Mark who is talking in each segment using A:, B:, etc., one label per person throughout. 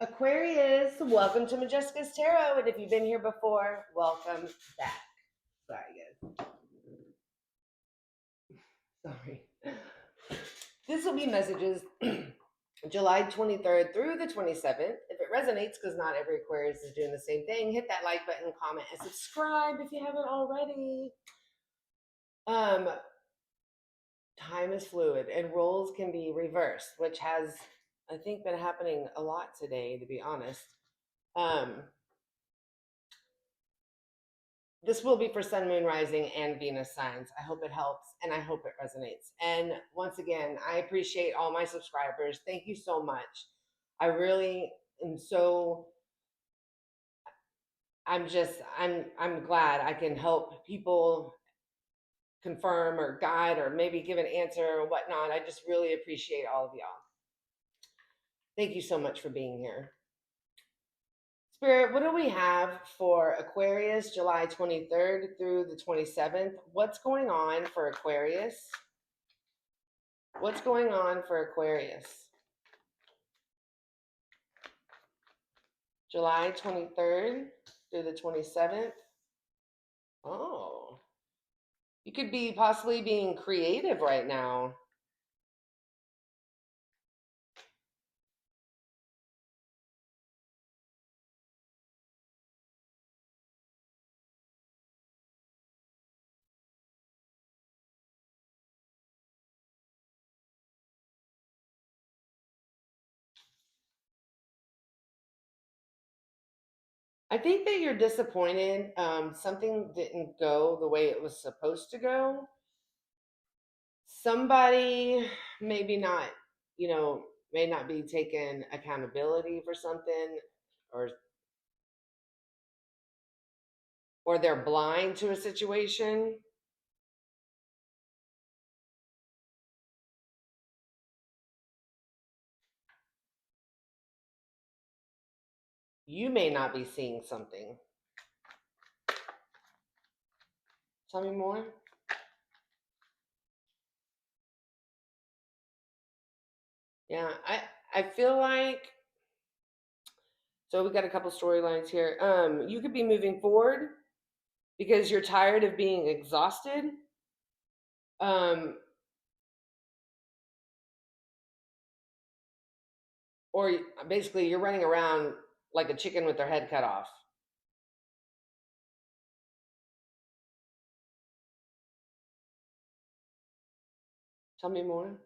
A: Aquarius, welcome to Majesticas Tarot. And if you've been here before, welcome back. Sorry, guys. Sorry. This will be messages July 23rd through the 27th. If it resonates, because not every Aquarius is doing the same thing, hit that like button, comment, and subscribe if you haven't already. Um, Time is fluid and roles can be reversed, which has, I think, been happening a lot today, to be honest. Um, this will be for sun, moon, rising, and Venus signs. I hope it helps and I hope it resonates. And once again, I appreciate all my subscribers. Thank you so much. I really am so I'm glad I can help people confirm or guide or maybe give an answer or whatnot. I just really appreciate all of y'all. Thank you so much for being here. Spirit, what do we have for Aquarius, July 23rd through the 27th? What's going on for Aquarius? What's going on for Aquarius? July 23rd through the 27th. Oh, you could be possibly being creative right now. I think that you're disappointed. Something didn't go the way it was supposed to go. Somebody maybe not, you know, may not be taking accountability for something, or they're blind to a situation. You may not be seeing something. Tell me more. Yeah, I feel like, so we got a couple storylines here. You could be moving forward because you're tired of being exhausted. Um, or basically you're running around like a chicken with their head cut off. Tell me more.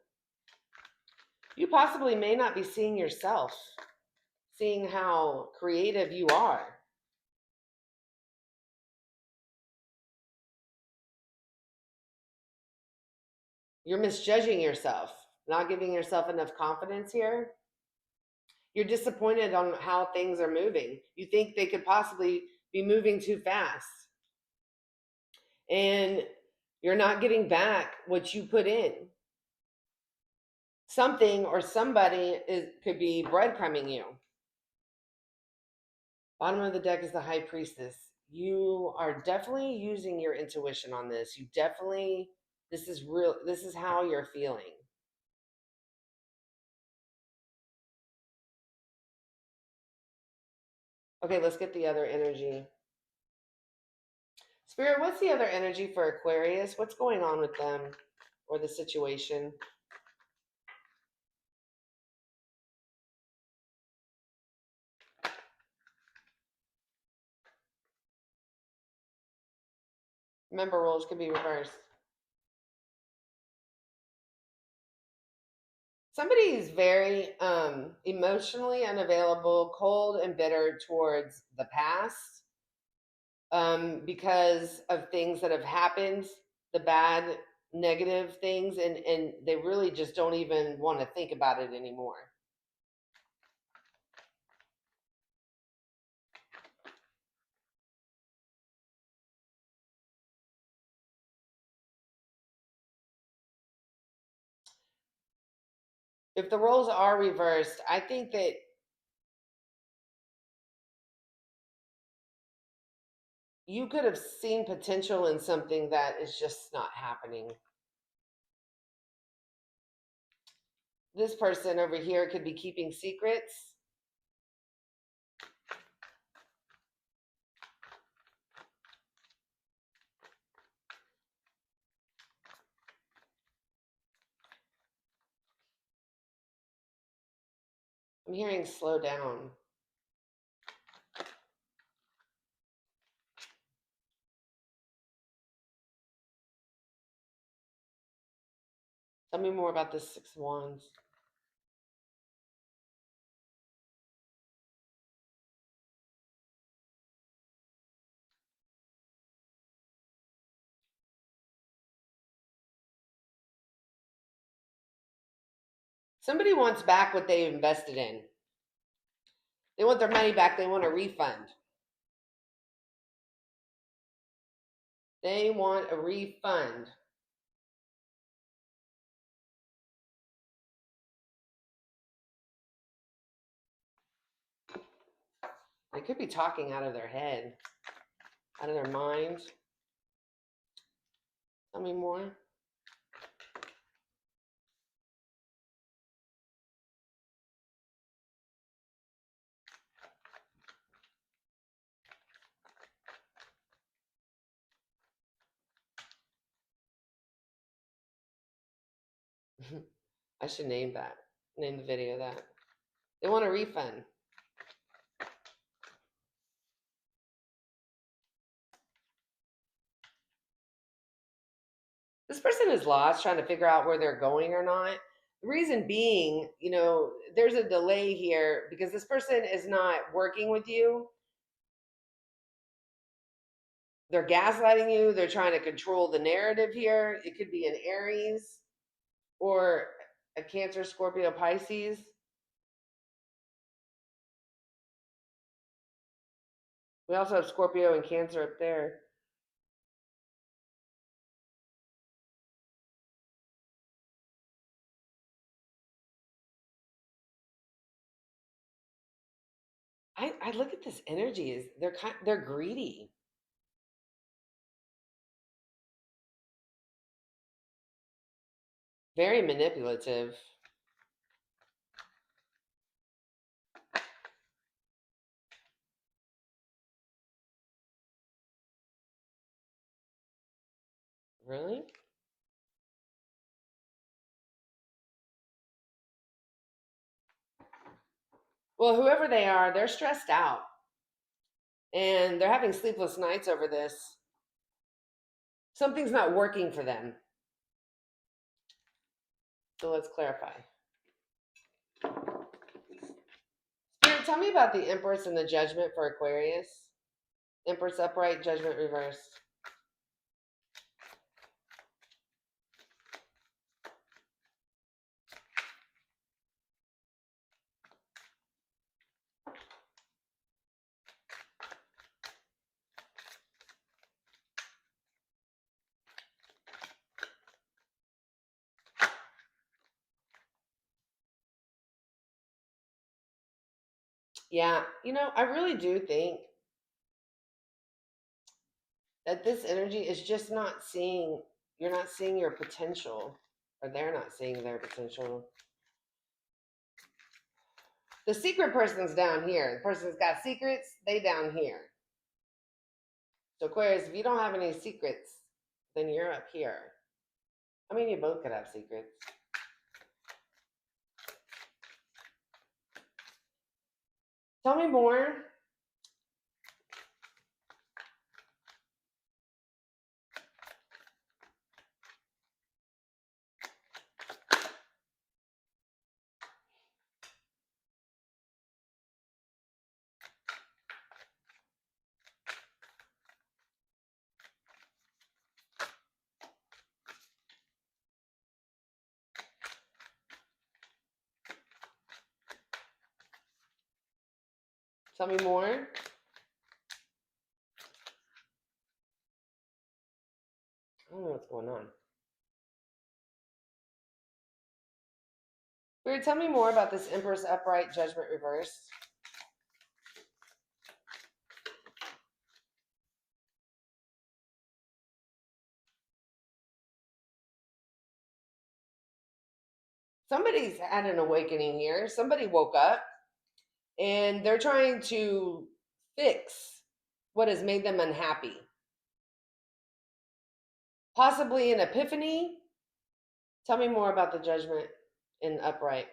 A: You possibly may not be seeing yourself, seeing how creative you are. You're misjudging yourself, not giving yourself enough confidence here. You're disappointed on how things are moving. You think they could possibly be moving too fast. And you're not getting back what you put in. Something or somebody could be breadcrumbing you. Bottom of the deck is the High Priestess. You are definitely using your intuition on this. You definitely, this is real, this is how you're feeling. Okay, let's get the other energy. Spirit, what's the other energy for Aquarius? What's going on with them or the situation? Remember, roles can be reversed. Somebody is very emotionally unavailable, cold and bitter towards the past, because of things that have happened, the bad, negative things, and they really just don't even want to think about it anymore. If the roles are reversed, I think that you could have seen potential in something that is just not happening. This person over here could be keeping secrets. hearing slow down. Tell me more about this Six of Wands. Somebody wants back what they invested in. They want their money back. They want a refund. They want a refund. They could be talking out of their head, out of their mind. Tell me more. I should name that. Name the video that. They want a refund. This person is lost, trying to figure out where they're going or not. The reason being, there's a delay here because this person is not working with you. They're gaslighting you. They're trying to control the narrative here. It could be an Aries or a Cancer, Scorpio, Pisces. We also have Scorpio and Cancer up there. I look at this energy as they're greedy. Very manipulative. Really? Well, whoever they are, they're stressed out. And they're having sleepless nights over this. Something's not working for them. So let's clarify. Spirit, tell me about the Empress and the Judgment for Aquarius. Empress upright, Judgment reversed. Yeah, I really do think that this energy is just you're not seeing your potential, or they're not seeing their potential. The secret person's down here. The person's got secrets, they down here. So Aquarius, if you don't have any secrets, then you're up here. I mean, you both could have secrets. Tell me more. Tell me more. I don't know what's going on. Spirit, tell me more about this Empress upright, Judgment reversed. Somebody's had an awakening here. Somebody woke up and they're trying to fix what has made them unhappy. Possibly an epiphany. Tell me more about the Judgment in upright.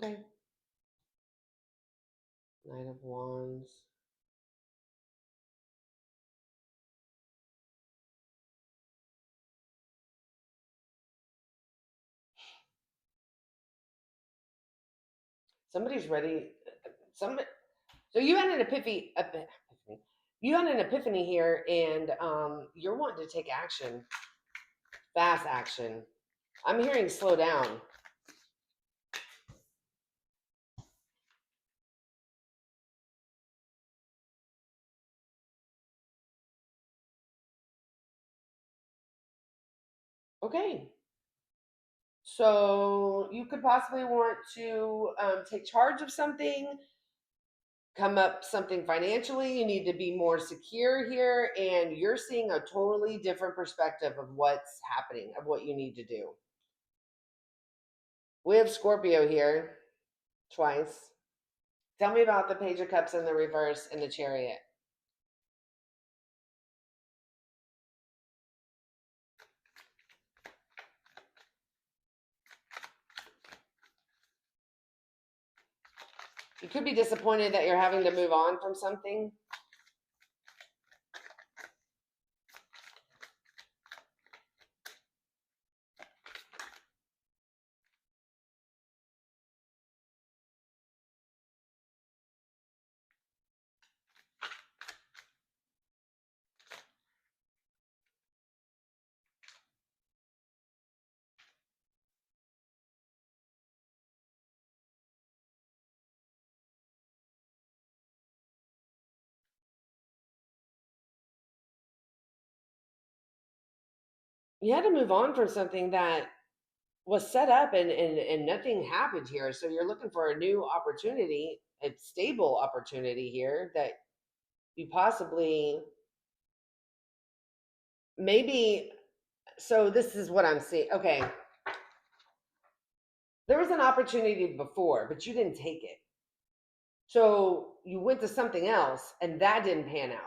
A: Okay. Knight of Wands. Somebody's ready. Somebody. So you had an epiphany. You had an epiphany here, and you're wanting to take action, fast action. I'm hearing slow down. Okay. So you could possibly want to take charge of something, come up something financially. You need to be more secure here, and you're seeing a totally different perspective of what's happening, of what you need to do. We have Scorpio here twice. Tell me about the Page of Cups in the reverse and the Chariot. You could be disappointed that you're having to move on from something. You had to move on from something that was set up and nothing happened here. So you're looking for a new opportunity, a stable opportunity here that you possibly maybe. So this is what I'm seeing. Okay. There was an opportunity before, but you didn't take it. So you went to something else and that didn't pan out.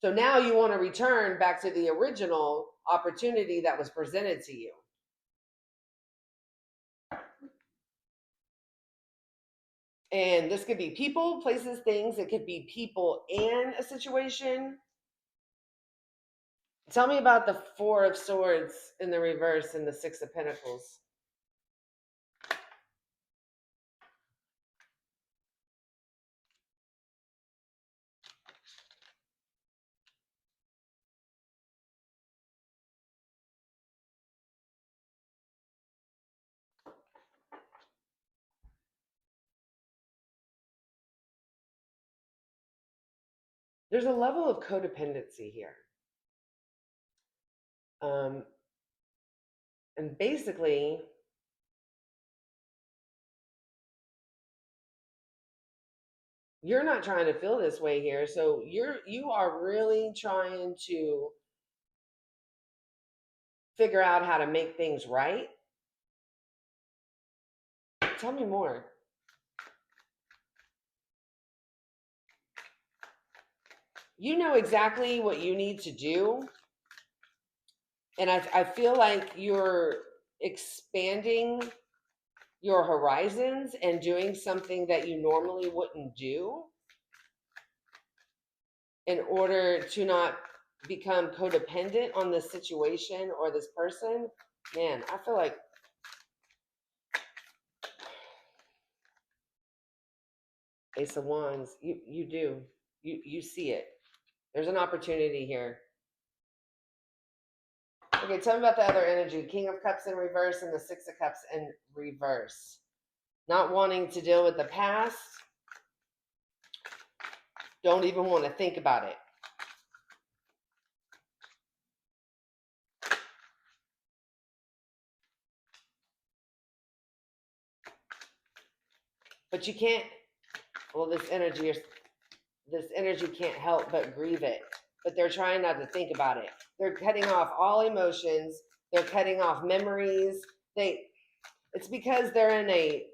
A: So now you want to return back to the original opportunity that was presented to you. And this could be people, places, things. It could be people and a situation. Tell me about the Four of Swords in the reverse and the Six of Pentacles. There's a level of codependency here. And basically, you're not trying to feel this way here. So you are really trying to figure out how to make things right. Tell me more. You know exactly what you need to do. And I feel like you're expanding your horizons and doing something that you normally wouldn't do in order to not become codependent on this situation or this person. Man, I feel like Ace of Wands, you do. You see it. There's an opportunity here. Okay, tell me about the other energy. King of Cups in reverse and the Six of Cups in reverse. Not wanting to deal with the past. Don't even want to think about it. But you can't, well, this energy can't help but grieve it. But they're trying not to think about it. They're cutting off all emotions. They're cutting off memories. It's because they're in a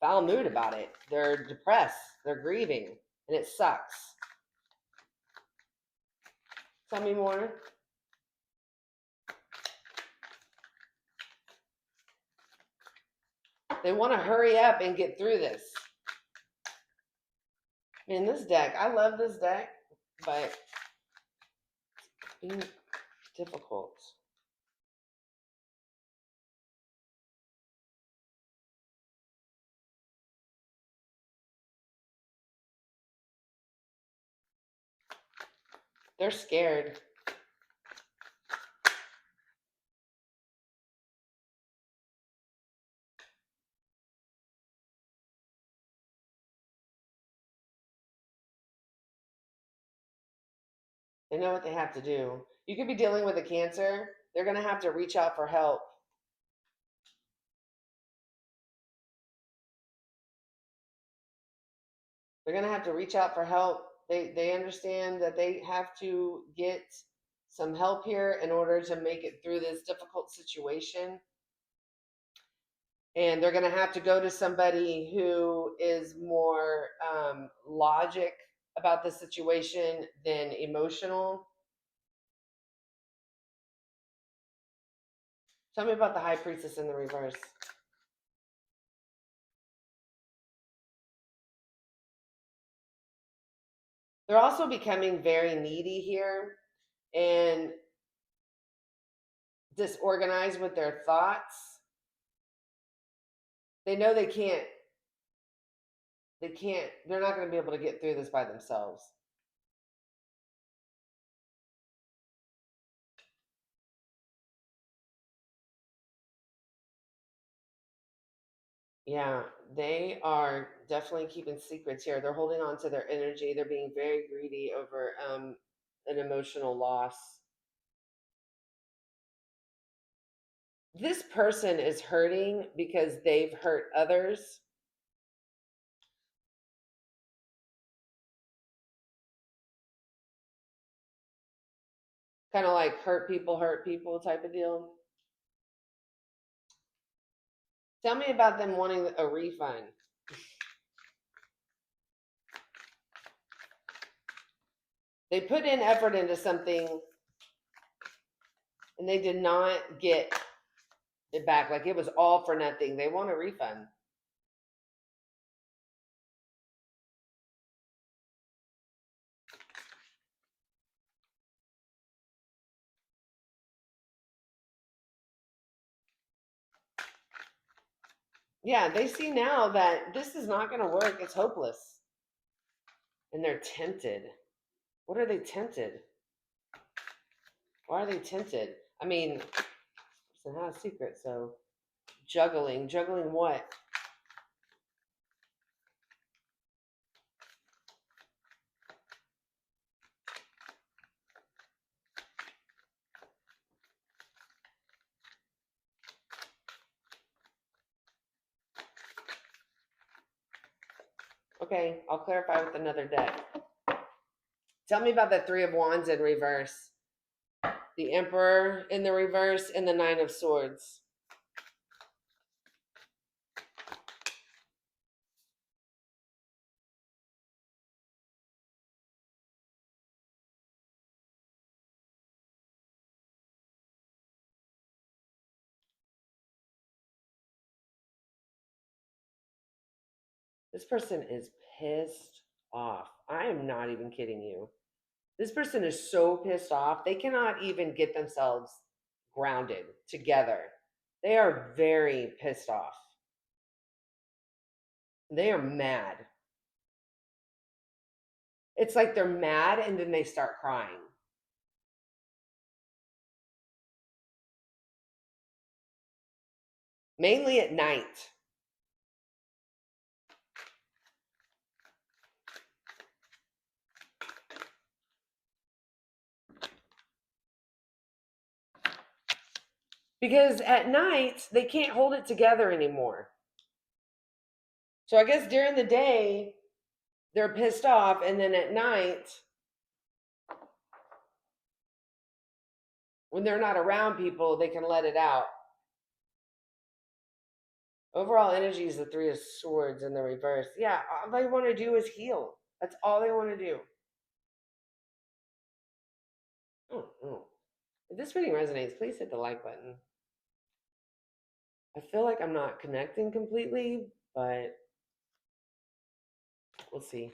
A: foul mood about it. They're depressed. They're grieving. And it sucks. Tell me more. They want to hurry up and get through this. In this deck, I love this deck, but it's being difficult. They're scared. They know what they have to do. You could be dealing with a cancer. They're going to have to reach out for help. They're going to have to reach out for help. They understand that they have to get some help here in order to make it through this difficult situation. And they're going to have to go to somebody who is more logic about the situation than emotional. Tell me about the High Priestess in the reverse. They're also becoming very needy here and disorganized with their thoughts. They know they're not going to be able to get through this by themselves. Yeah, they are definitely keeping secrets here. They're holding on to their energy. They're being very greedy over an emotional loss. This person is hurting because they've hurt others. Kind of like hurt people type of deal. Tell me about them wanting a refund. They put in effort into something and they did not get it back. Like it was all for nothing. They want a refund. Yeah, they see now that this is not going to work. It's hopeless. And they're tempted. What are they tempted? Why are they tempted? I mean, this person has a secret, so juggling. Juggling what? Okay, I'll clarify with another deck. Tell me about the Three of Wands in reverse. The Emperor in the reverse and the Nine of Swords. This person is pissed off. I am not even kidding you. This person is so pissed off. They cannot even get themselves grounded together. They are very pissed off. They are mad. It's like they're mad and then they start crying. Mainly at night. Because at night, they can't hold it together anymore. So I guess during the day, they're pissed off. And then at night, when they're not around people, they can let it out. Overall energy is the Three of Swords in the reverse. Yeah, all they want to do is heal. That's all they want to do. Oh. If this reading resonates, please hit the like button. I feel like I'm not connecting completely, but we'll see.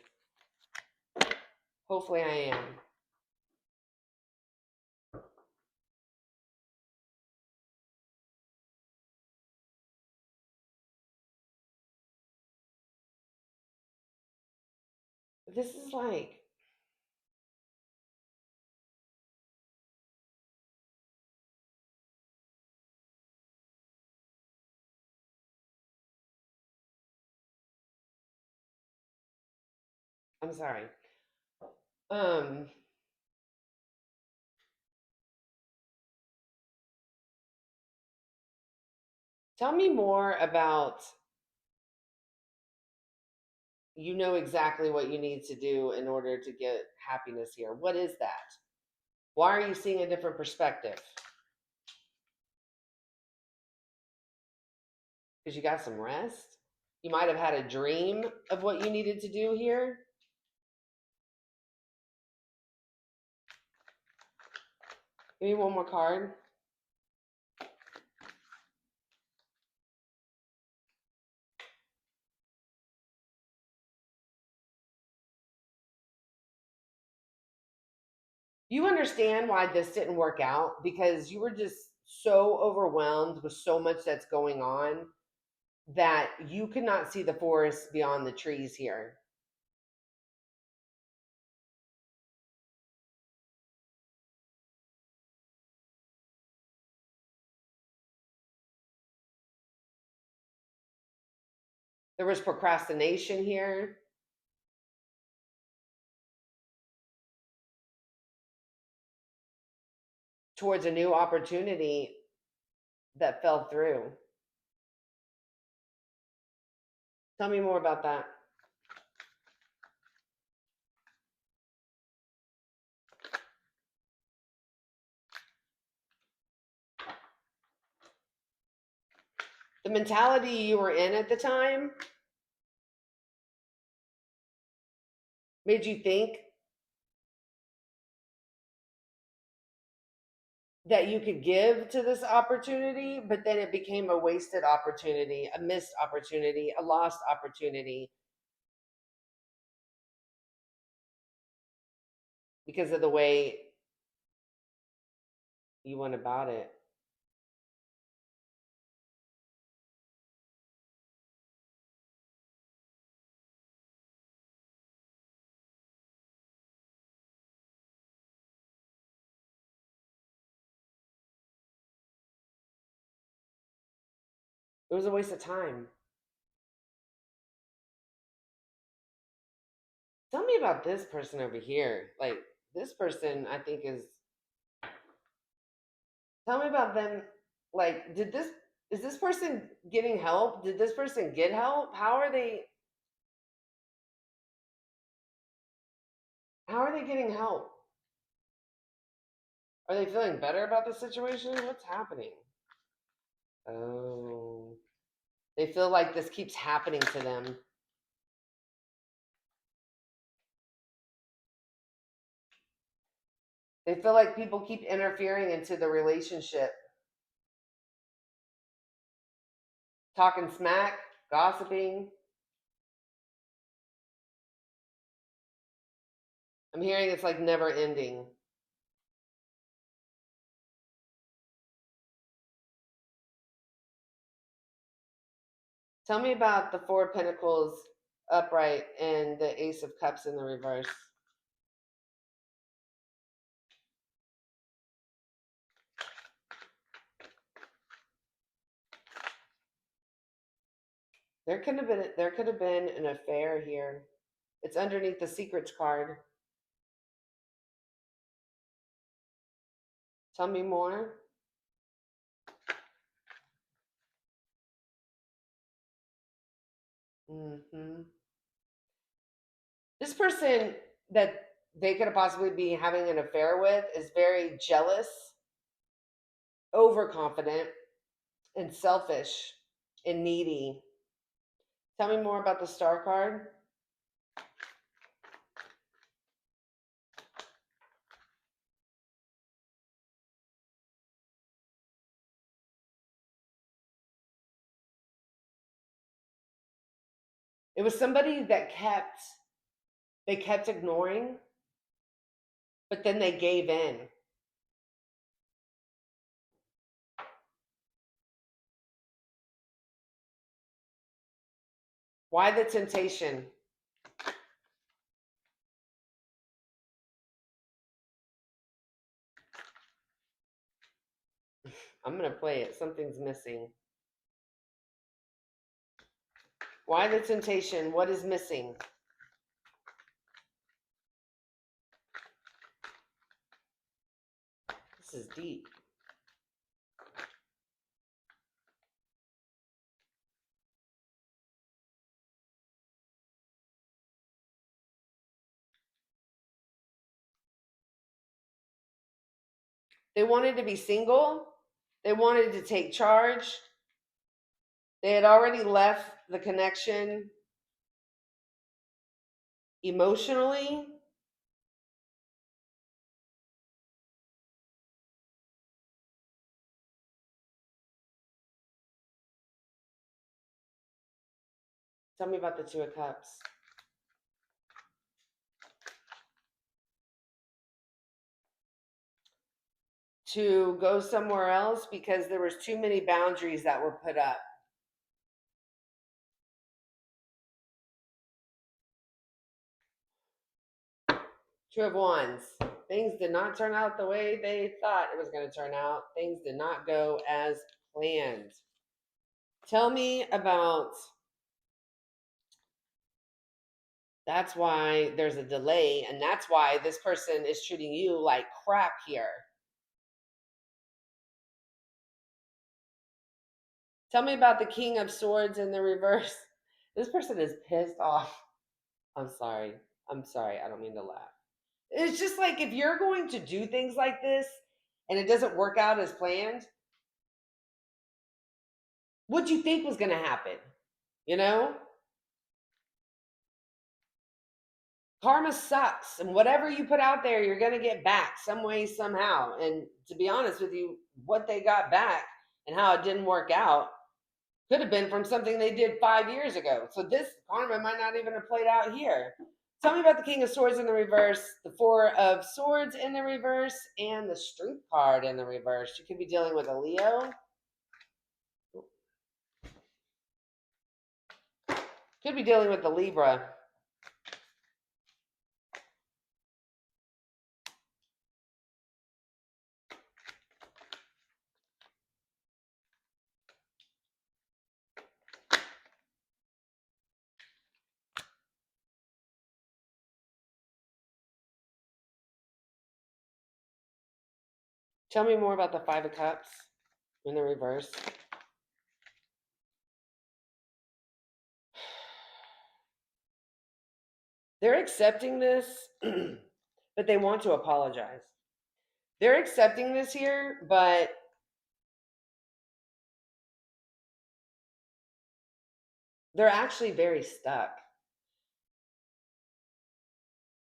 A: Hopefully I am. This is like, I'm sorry. Um, Tell me more about, you know exactly what you need to do in order to get happiness here. What is that? Why are you seeing a different perspective? Because you got some rest? You might have had a dream of what you needed to do here. Give me one more card. You understand why this didn't work out because you were just so overwhelmed with so much that's going on that you could not see the forest beyond the trees here. There was procrastination here. Towards a new opportunity that fell through. Tell me more about that. The mentality you were in at the time made you think that you could give to this opportunity, but then it became a wasted opportunity, a missed opportunity, a lost opportunity because of the way you went about it. It was a waste of time. Tell me about this person over here. Like, this person, I think, is. Tell me about them. Like, is this person getting help? Did this person get help? How are they getting help? Are they feeling better about the situation? What's happening? Oh, they feel like this keeps happening to them. They feel like people keep interfering into the relationship, talking smack, gossiping. I'm hearing it's like never ending. Tell me about the Four of Pentacles upright and the Ace of Cups in the reverse. There could have been an affair here. It's underneath the secrets card. Tell me more. Hmm. This person that they could possibly be having an affair with is very jealous, overconfident, and selfish and needy. Tell me more about the star card. It was somebody that they kept ignoring, but then they gave in. Why the temptation? I'm going to play it. Something's missing. Why the temptation? What is missing? This is deep. They wanted to be single. They wanted to take charge. They had already left the connection emotionally. Tell me about the Two of Cups. To go somewhere else because there was too many boundaries that were put up. Two of Wands. Things did not turn out the way they thought it was going to turn out. Things did not go as planned. Tell me about... That's why there's a delay, and that's why this person is treating you like crap here. Tell me about the King of Swords in the reverse. This person is pissed off. I'm sorry. I don't mean to laugh. It's just like if you're going to do things like this and it doesn't work out as planned, what do you think was going to happen? You know? Karma sucks, and whatever you put out there, you're going to get back some way, somehow. And to be honest with you, what they got back and how it didn't work out could have been from something they did 5 years ago. So this karma might not even have played out here. Tell me about the King of Swords in the reverse, the Four of Swords in the reverse, and the Strength card in the reverse. You could be dealing with a Leo. Could be dealing with the Libra. Tell me more about the Five of Cups in the reverse. They're accepting this, but they want to apologize. They're accepting this here, but they're actually very stuck.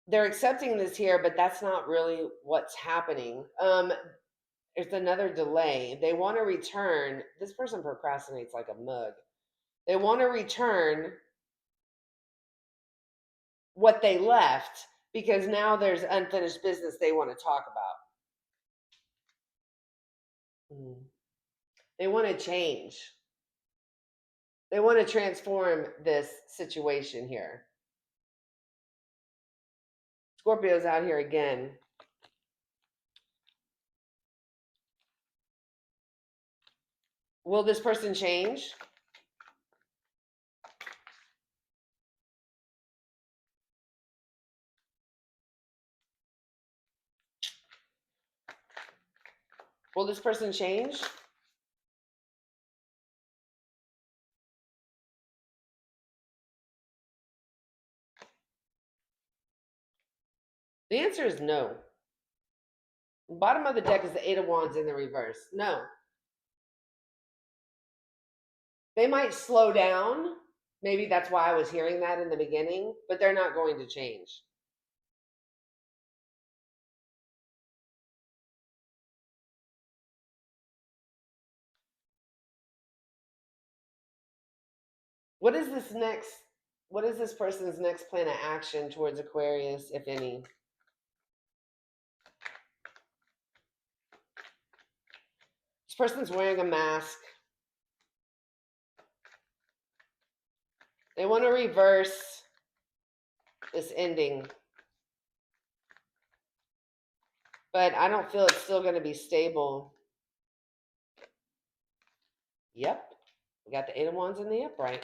A: They're accepting this here, but that's not really what's happening. There's another delay. They want to return. This person procrastinates like a mug. They want to return what they left because now there's unfinished business they want to talk about. They want to change. They want to transform this situation here. Scorpio's out here again. Will this person change? Will this person change? The answer is no. Bottom of the deck is the Eight of Wands in the reverse. No. They might slow down. Maybe that's why I was hearing that in the beginning, but they're not going to change. What is this next? What is this person's next plan of action towards Aquarius, if any? This person's wearing a mask. They want to reverse this ending. But I don't feel it's still going to be stable. Yep. We got the Eight of Wands in the upright.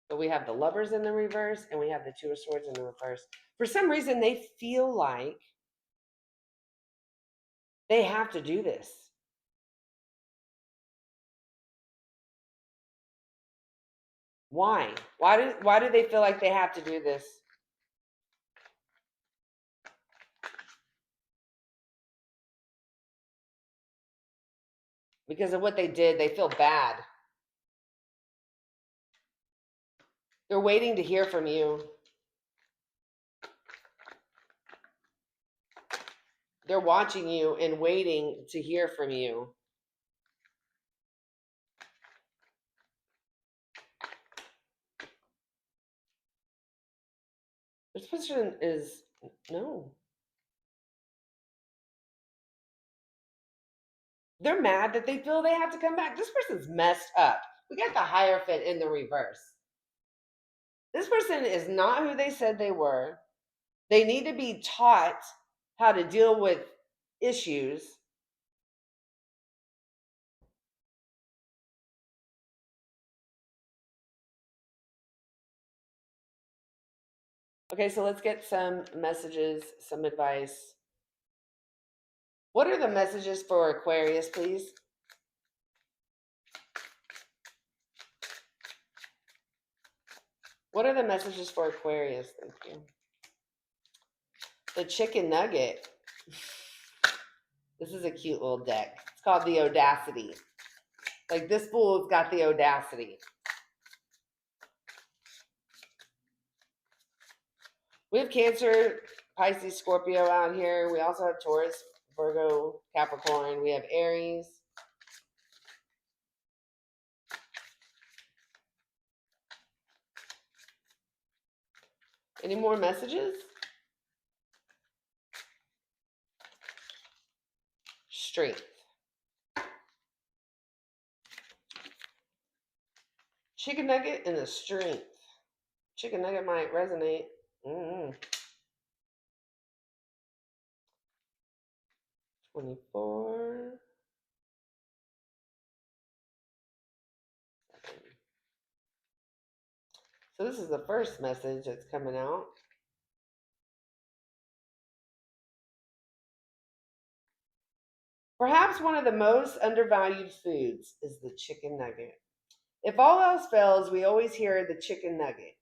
A: But we have the Lovers in the reverse, and we have the Two of Swords in the reverse. For some reason, they feel like they have to do this. Why? Why do they feel like they have to do this? Because of what they did, they feel bad. They're waiting to hear from you. They're watching you and waiting to hear from you. This person is, no. They're mad that they feel they have to come back. This person's messed up. We got the Hierophant in the reverse. This person is not who they said they were. They need to be taught how to deal with issues. Okay, so let's get some messages, some advice. What are the messages for Aquarius, please? What are the messages for Aquarius? Thank you. The Chicken Nugget. This is a cute little deck. It's called the Audacity. Like, this fool's got the audacity. We have Cancer, Pisces, Scorpio out here. We also have Taurus, Virgo, Capricorn. We have Aries. Any more messages? Strength. Chicken nugget and the strength. Chicken nugget might resonate. 24. So this is the first message that's coming out. Perhaps one of the most undervalued foods is the chicken nugget. If all else fails, we always hear the chicken nugget.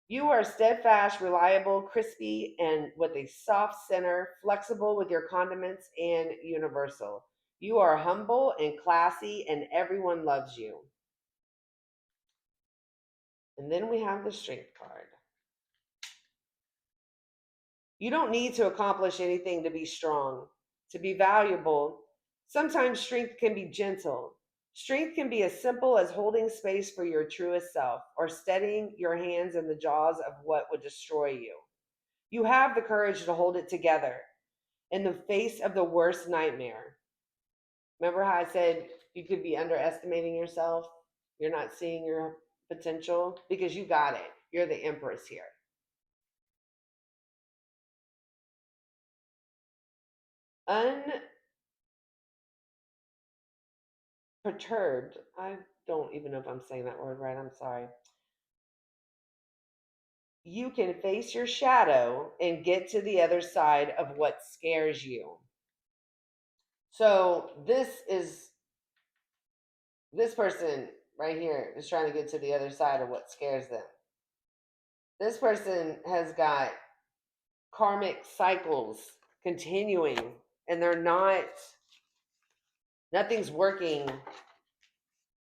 A: You are steadfast, reliable, crispy, and with a soft center, flexible with your condiments, and universal. You are humble and classy, and everyone loves you. And then we have the strength card. You don't need to accomplish anything to be strong, to be valuable. Sometimes strength can be gentle. Strength can be as simple as holding space for your truest self or steadying your hands in the jaws of what would destroy you. You have the courage to hold it together in the face of the worst nightmare. Remember how I said you could be underestimating yourself? You're not seeing your potential because you got it. You're the empress here. Unperturbed. I don't even know if I'm saying that word right. I'm sorry. You can face your shadow and get to the other side of what scares you. So this person right here is trying to get to the other side of what scares them. This person has got karmic cycles continuing, and nothing's working.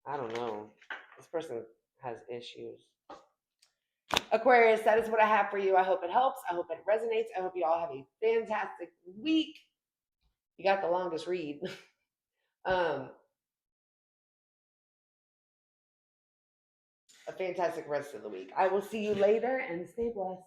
A: I don't know. This person has issues. Aquarius, that is what I have for you. I hope it helps. I hope it resonates. I hope you all have a fantastic week. You got the longest read. a fantastic rest of the week. I will see you later and stay blessed.